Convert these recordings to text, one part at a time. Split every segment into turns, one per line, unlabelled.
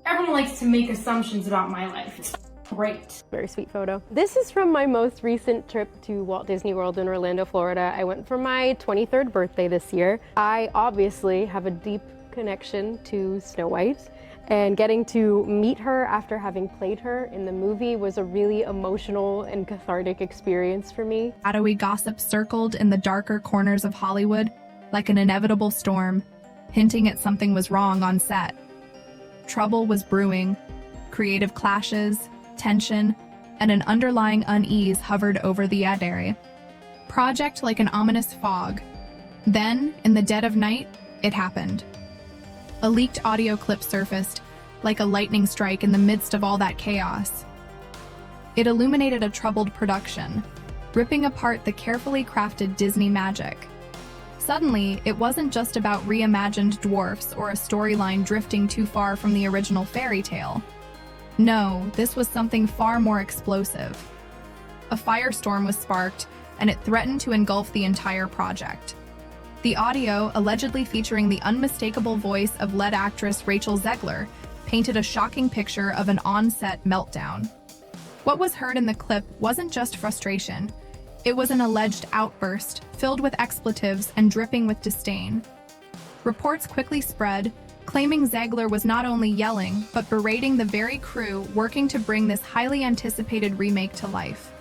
Everyone likes to make assumptions about my life. It's great.
Very sweet photo. This is from my most recent trip to Walt Disney World in Orlando, Florida. I went for my 23rd birthday this year. I obviously have a deep connection to Snow White, and getting to meet her after having played her in the movie was a really emotional and cathartic experience for me.
Shadowy gossip circled in the darker corners of Hollywood like an inevitable storm, hinting at something was wrong on set. Trouble was brewing. Creative clashes, tension, and an underlying unease hovered over the ad area. Project like an ominous fog. Then, in the dead of night, it happened. A leaked audio clip surfaced, like a lightning strike in the midst of all that chaos. It illuminated a troubled production, ripping apart the carefully crafted Disney magic. Suddenly, it wasn't just about reimagined dwarfs or a storyline drifting too far from the original fairy tale. No, this was something far more explosive. A firestorm was sparked, and it threatened to engulf the entire project. The audio, allegedly featuring the unmistakable voice of lead actress Rachel Zegler, painted a shocking picture of an on-set meltdown. What was heard in the clip wasn't just frustration. It was an alleged outburst, filled with expletives and dripping with disdain. Reports quickly spread, claiming Zegler was not only yelling, but berating the very crew working to bring this highly anticipated remake to life.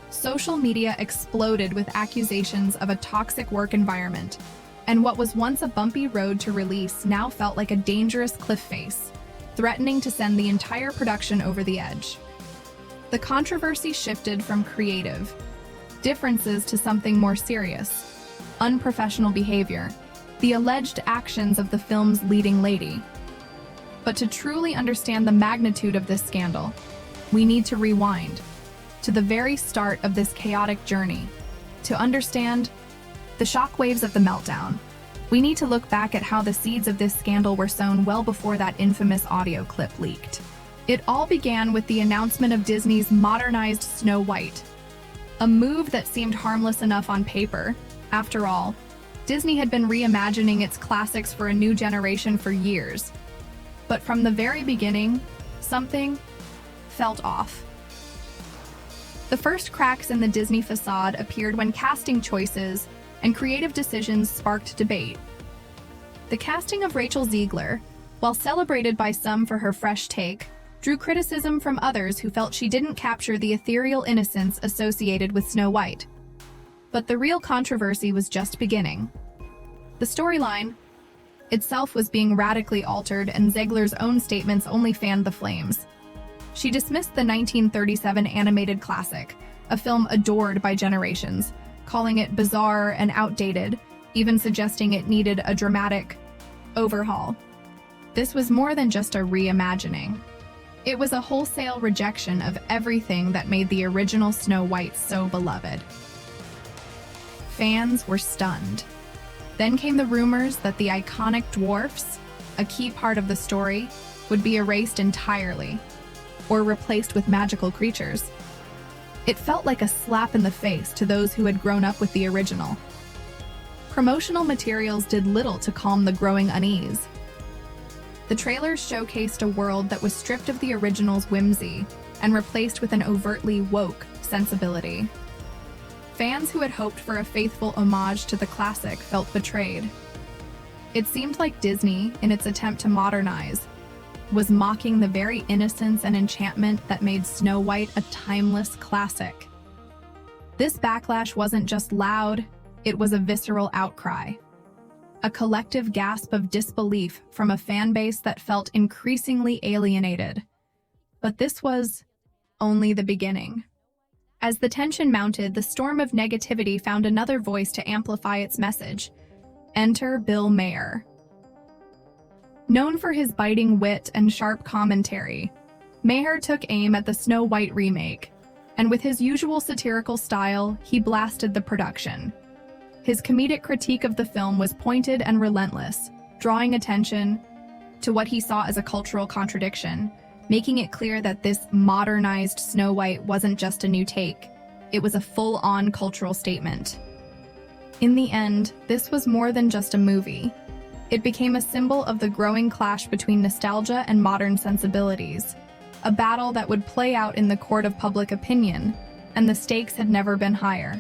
Social media exploded with accusations of a toxic work environment, and what was once a bumpy road to release now felt like a dangerous cliff face, threatening to send the entire production over the edge. The controversy shifted from creative differences to something more serious: unprofessional behavior, the alleged actions of the film's leading lady. But to truly understand the magnitude of this scandal, we need to rewind to the very start of this chaotic journey. To understand the shockwaves of the meltdown, we need to look back at how the seeds of this scandal were sown well before that infamous audio clip leaked. It all began with the announcement of Disney's modernized Snow White, a move that seemed harmless enough on paper. After all, Disney had been reimagining its classics for a new generation for years. But from the very beginning, something felt off. The first cracks in the Disney facade appeared when casting choices and creative decisions sparked debate. The casting of Rachel Zegler, while celebrated by some for her fresh take, drew criticism from others who felt she didn't capture the ethereal innocence associated with Snow White. But the real controversy was just beginning. The storyline itself was being radically altered, and Zegler's own statements only fanned the flames. She dismissed the 1937 animated classic, a film adored by generations, calling it bizarre and outdated, even suggesting it needed a dramatic overhaul. This was more than just a reimagining. It was a wholesale rejection of everything that made the original Snow White so beloved. Fans were stunned. Then came the rumors that the iconic dwarfs, a key part of the story, would be erased entirely, or replaced with magical creatures. It felt like a slap in the face to those who had grown up with the original. Promotional materials did little to calm the growing unease. The trailers showcased a world that was stripped of the original's whimsy and replaced with an overtly woke sensibility. Fans who had hoped for a faithful homage to the classic felt betrayed. It seemed like Disney, in its attempt to modernize, was mocking the very innocence and enchantment that made Snow White a timeless classic. This backlash wasn't just loud, it was a visceral outcry. A collective gasp of disbelief from a fan base that felt increasingly alienated. But this was only the beginning. As the tension mounted, the storm of negativity found another voice to amplify its message. Enter Bill Maher. Known for his biting wit and sharp commentary, Maher took aim at the Snow White remake, and with his usual satirical style, he blasted the production. His comedic critique of the film was pointed and relentless, drawing attention to what he saw as a cultural contradiction, making it clear that this modernized Snow White wasn't just a new take, it was a full-on cultural statement. In the end, this was more than just a movie. It became a symbol of the growing clash between nostalgia and modern sensibilities, a battle that would play out in the court of public opinion, and the stakes had never been higher.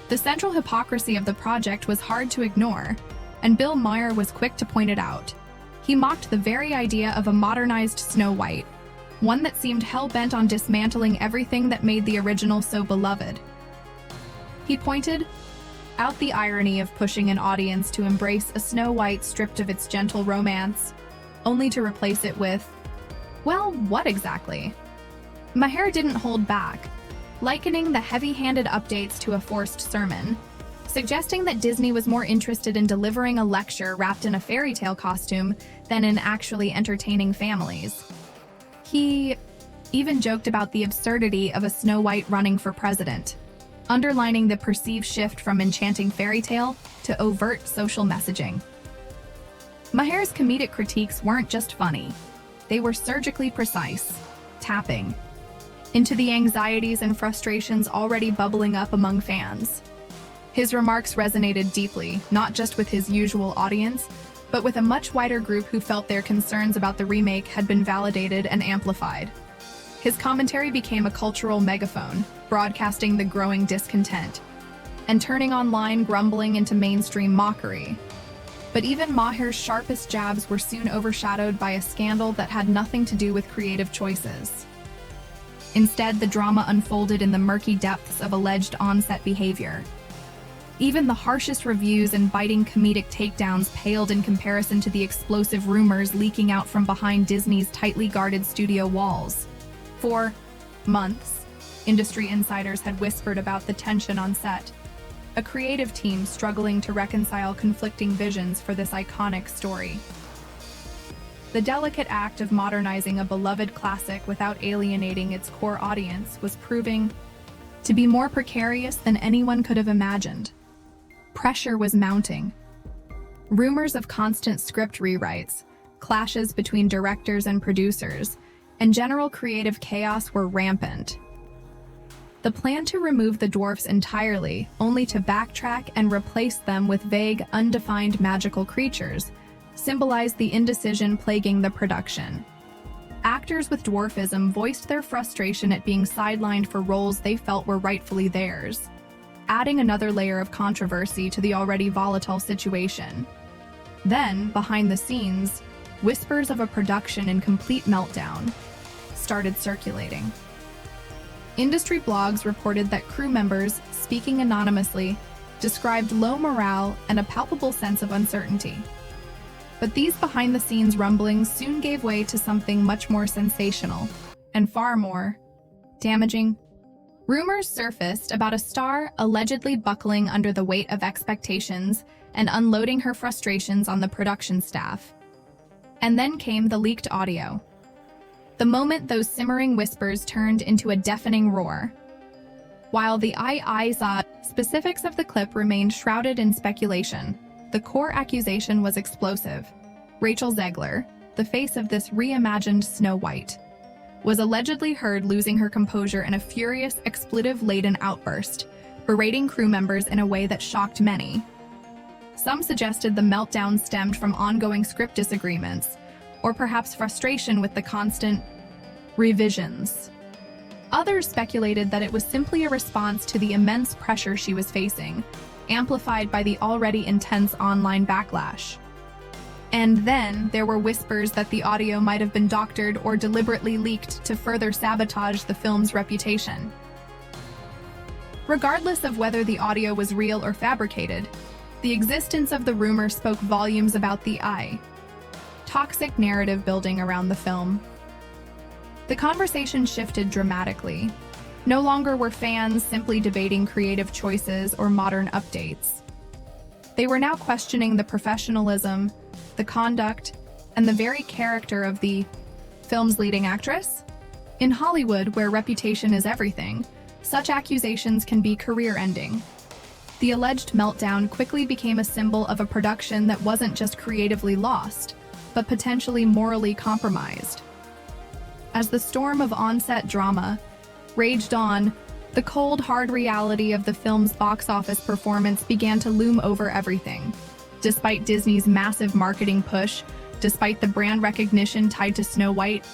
The central hypocrisy of the project was hard to ignore, and Bill Maher was quick to point it out. He mocked the very idea of a modernized Snow White, one that seemed hell-bent on dismantling everything that made the original so beloved. He pointed out the irony of pushing an audience to embrace a Snow White stripped of its gentle romance, only to replace it with, well, what exactly? Maher didn't hold back, likening the heavy-handed updates to a forced sermon, suggesting that Disney was more interested in delivering a lecture wrapped in a fairy tale costume than in actually entertaining families. He even joked about the absurdity of a Snow White running for president, underlining the perceived shift from enchanting fairy tale to overt social messaging. Maher's comedic critiques weren't just funny, they were surgically precise, tapping into the anxieties and frustrations already bubbling up among fans. His remarks resonated deeply, not just with his usual audience, but with a much wider group who felt their concerns about the remake had been validated and amplified. His commentary became a cultural megaphone, broadcasting the growing discontent, and turning online grumbling into mainstream mockery. But even Maher's sharpest jabs were soon overshadowed by a scandal that had nothing to do with creative choices. Instead, the drama unfolded in the murky depths of alleged on-set behavior. Even the harshest reviews and biting comedic takedowns paled in comparison to the explosive rumors leaking out from behind Disney's tightly guarded studio walls. For months, industry insiders had whispered about the tension on set, a creative team struggling to reconcile conflicting visions for this iconic story. The delicate act of modernizing a beloved classic without alienating its core audience was proving to be more precarious than anyone could have imagined. Pressure was mounting. Rumors of constant script rewrites, clashes between directors and producers, and general creative chaos were rampant. The plan to remove the dwarfs entirely, only to backtrack and replace them with vague, undefined magical creatures, symbolized the indecision plaguing the production. Actors with dwarfism voiced their frustration at being sidelined for roles they felt were rightfully theirs, adding another layer of controversy to the already volatile situation. Then, behind the scenes, whispers of a production in complete meltdown started circulating. Industry blogs reported that crew members, speaking anonymously, described low morale and a palpable sense of uncertainty. But these behind-the-scenes rumblings soon gave way to something much more sensational, and far more damaging. Rumors surfaced about a star allegedly buckling under the weight of expectations and unloading her frustrations on the production staff. And then came the leaked audio. The moment those simmering whispers turned into a deafening roar. While the specifics of the clip remained shrouded in speculation, the core accusation was explosive. Rachel Zegler, the face of this reimagined Snow White, was allegedly heard losing her composure in a furious, expletive-laden outburst, berating crew members in a way that shocked many. Some suggested the meltdown stemmed from ongoing script disagreements, or perhaps frustration with the constant revisions. Others speculated that it was simply a response to the immense pressure she was facing, amplified by the already intense online backlash. And then there were whispers that the audio might have been doctored or deliberately leaked to further sabotage the film's reputation. Regardless of whether the audio was real or fabricated, the existence of the rumor spoke volumes about the toxic narrative building around the film. The conversation shifted dramatically. No longer were fans simply debating creative choices or modern updates. They were now questioning the professionalism, the conduct, and the very character of the film's leading actress. In Hollywood, where reputation is everything, such accusations can be career-ending. The alleged meltdown quickly became a symbol of a production that wasn't just creatively lost, but potentially morally compromised. As the storm of on-set drama raged on, The cold, hard reality of the film's box office performance began to loom over everything. Despite Disney's massive marketing push, despite the brand recognition tied to Snow White,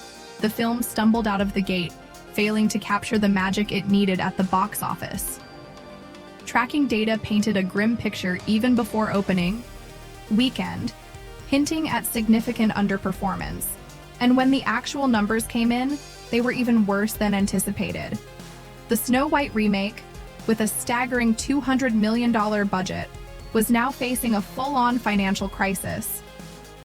the film stumbled out of the gate, failing to capture the magic it needed at the box office. Tracking data painted a grim picture even before opening weekend, hinting at significant underperformance. And when the actual numbers came in, they were even worse than anticipated. The Snow White remake, with a staggering $200 million budget, was now facing a full-on financial crisis.